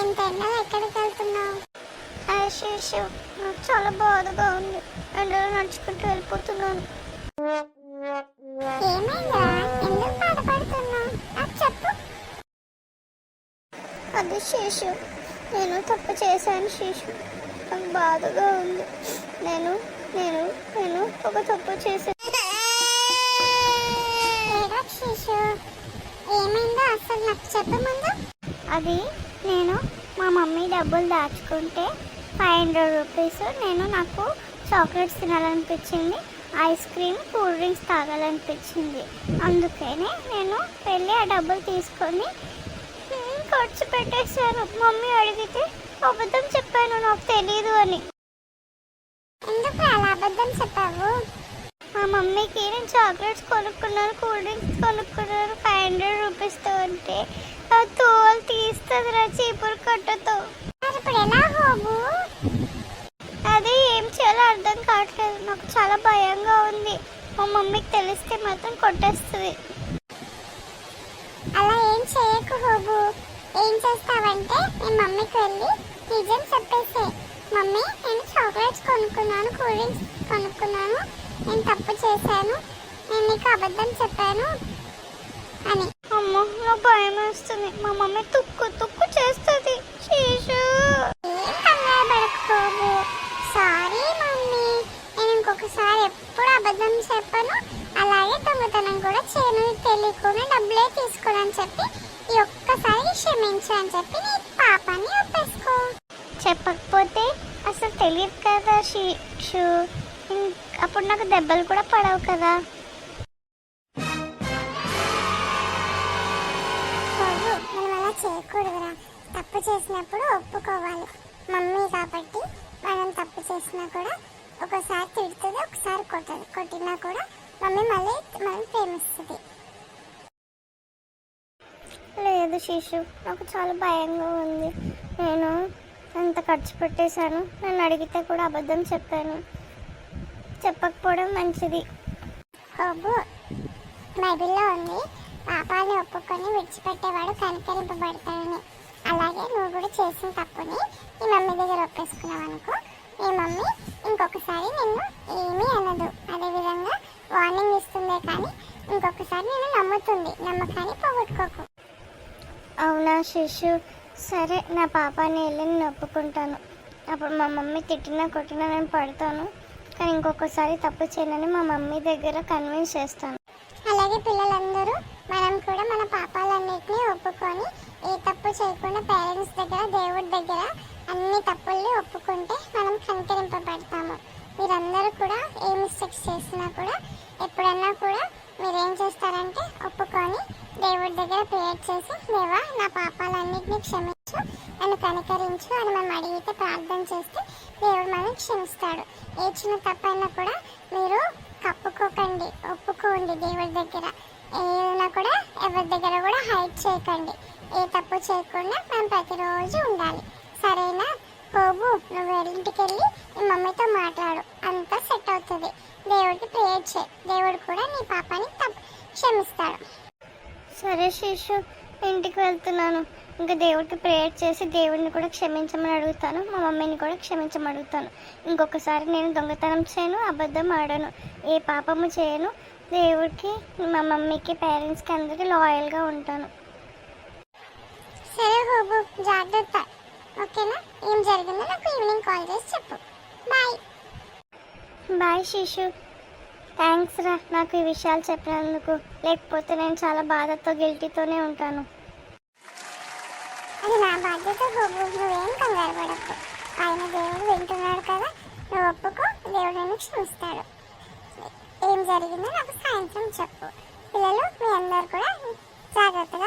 ఇంత ఎండలో ఎక్కడికి వెళ్తున్నావు? శేషు, నాకు చాలా బాధగా ఉంది. ఎండలో నడుచుకుంటూ వెళ్ళిపోతున్నాను. ఏమైందా? ఎందుకు బాధపడుతున్నావు? నాకు చెప్పు. అది శేషు, నేను తప్పు చేశాను శేషు. నాకు బాధగా ఉంది. నేను నేను నేను ఒక తప్పు చేశాను. శేషు, ఏమైందో అసలు నాకు చెప్పమందు. అది నేను మా మమ్మీ డబ్బులు దాచుకుంటే 500 రూపీస్ నాకు చాక్లెట్స్ తినాలనిపించింది, ఐస్ క్రీమ్, కూల్ డ్రింక్స్ తాగాలనిపించింది. అందుకనే నేను వెళ్ళి ఆ డబ్బులు తీసుకొని ఖర్చు పెట్టేశాను. మమ్మీ అడిగితే అబద్ధం చెప్పాను, నాకు తెలీదు అని. ఎందుకు అలా అబద్ధం చెప్పావు? మా మమ్మీకి నేను చాక్లెట్స్ కొనుక్కున్నాను, కూల్ డ్రింక్స్ కొనుక్కున్నాను 500 రూపీస్తో అంటే తోలు తీస్తుంది రా చీపురు కట్టతో. ఇప్పుడు ఎలా హోబు? అదే ఏం చేయాలో అర్థం కావట్లేదు. నాకు చాలా భయంగా ఉంది. మా మమ్మీకి తెలిస్తే మాత్రం కొట్టేస్తుంది. అలా ఏం చేయకు హోబు. ఏం చేస్తావంటే మీ మమ్మీకి వెళ్ళి నిజం చెప్పేసే. మమ్మీ, నేను చాక్లెట్స్ కొనుక్కున్నాను, కూల్ డ్రింక్స్ కొనుక్కున్నాను, నేను తప్పు చేశాను, నేను నీకు అబద్ధం చెప్పాను అని. అమ్మో, నాకు భయం వేస్తుంది. మా మమ్మీ తుక్కు తుక్కు చేస్తుంది. సారీ మమ్మీ, నేను ఇంకొకసారి ఎప్పుడు అబద్ధం చెప్పను, అలాగే దొంగతనం కూడా చేయను, తెలియకుండా డబ్బులే తీసుకోనని చెప్పి ఈ ఒక్కసారి క్షమించు అని చెప్పి నీ పాపాన్ని ఒప్పేసుకో. చెప్పకపోతే అసలు తెలియదు కదా శిశు, అప్పుడు నాకు దెబ్బలు కూడా పడవు కదా. మనం అలా చేయకూడదురా. తప్పు చేసినప్పుడు ఒప్పుకోవాలి. మమ్మీ కాబట్టి మనం తప్పు చేసినా కూడా ఒకసారి తిడుతుంది, ఒకసారి కొట్టదు. కొట్టినా కూడా మమ్మీ మళ్ళీ మనం ప్రేమిస్తుంది. లేదు శిశు, నాకు చాలా భయంగా ఉంది. నేను అంత ఖర్చు పెట్టేశాను, నన్ను అడిగితే కూడా అబద్ధం చెప్పాను. చెప్పకపోవడం మంచిది. బైబిల్లో ఉంది, పాపాన్ని ఒప్పుకొని విడిచిపెట్టేవాడు కనికరింపబడతాడని. అలాగే నువ్వు కూడా చేసిన తప్పుని ఈ మమ్మీ దగ్గర ఒప్పేసుకున్నావు అనుకో, ఈ మమ్మీ ఇంకొకసారి నిన్ను ఏమీ అనదు. అదేవిధంగా వార్నింగ్ ఇస్తుందే కానీ ఇంకొకసారి నేను నమ్ముతుంది. నమ్మకాన్ని పోగొట్టుకోకు. అవునా శిశు, సరే నా పాపాన్ని వెళ్ళి నేను ఒప్పుకుంటాను. అప్పుడు మా మమ్మీ తిట్టినా కొట్టినా నేను పడతాను, కానీ ఇంకొకసారి తప్పు చేయనని మా మమ్మీ దగ్గర కన్విన్స్ చేస్తాను. అలాగే పిల్లలందరూ మనం కూడా మన పాపాలన్నిటినీ ఒప్పుకొని ఏ తప్పు చేయకుండా పేరెంట్స్ దగ్గర, దేవుడి దగ్గర అన్ని తప్పుల్ని ఒప్పుకుంటే మనం కనికరింపబడతాము. మీరందరూ కూడా ఏ మిస్టేక్స్ చేసినా కూడా ఎప్పుడన్నా కూడా మీరేం చేస్తారంటే ఒప్పుకొని దేవుడి దగ్గర ప్రేయర్ చేసి, దేవా నా పాపాలన్నిటినీ క్షమించు, నన్ను కనికరించు అని మనం అడిగితే, ప్రార్థన చేస్తే దేవుడు మనల్ని క్షమిస్తాడు. ఏ చిన్న తప్పైనా కూడా మీరు కప్పుకోకండి, ఒప్పుకోండి దేవుడి దగ్గర. ఏదైనా కూడా ఎవరి దగ్గర కూడా హైడ్ చేయకండి. ఏ తప్పు చేయకుండా మనం ప్రతిరోజు ఉండాలి. సరేనా బాబు? నువ్వు ఇంటికి వెళ్ళి మీ మమ్మీతో మాట్లాడు, అంతా సెట్ అవుతుంది. దేవుడికి ప్రేయర్ చేయి, దేవుడు కూడా నీ పాపాన్ని క్షమిస్తాడు. సరే శిశు, ఇంటికి వెళ్తున్నాను. ఇంకా దేవుడికి ప్రేయర్ చేసి దేవుడిని కూడా క్షమించమని అడుగుతాను, మా మమ్మీని కూడా క్షమించమని అడుగుతాను. ఇంకొకసారి నేను దొంగతనం చేయను, అబద్ధం ఆడను, ఏ పాపము చేయను. దేవుడికి, మా మమ్మీకి, పేరెంట్స్కి అందరికీ లాయల్గా ఉంటాను. సరే బాబు, జాగ్రత్త. ఓకేనా? ఏం జరిగిందో నాకు ఈవినింగ్ కాల్ చేసి చెప్పు. బాయ్. బాయ్ శిశు. థ్యాంక్స్ రా నాకు ఈ విషయాలు చెప్పినందుకు. లేకపోతే నేను చాలా బాధతో, గిల్టీతోనే ఉంటాను. అది నా బాధ్యత బాబు, నువ్వేం కంగారు పడకు. ఆయన దేవుడు వింటున్నాడు కదా, నువ్వు ఒప్పుకో, దేవుడు నిన్ను క్షమిస్తాడు. ఏం జరిగిందో నాకు సాయంత్రం చెప్పు. పిల్లలు మీ అందరు కూడా జాగ్రత్తగా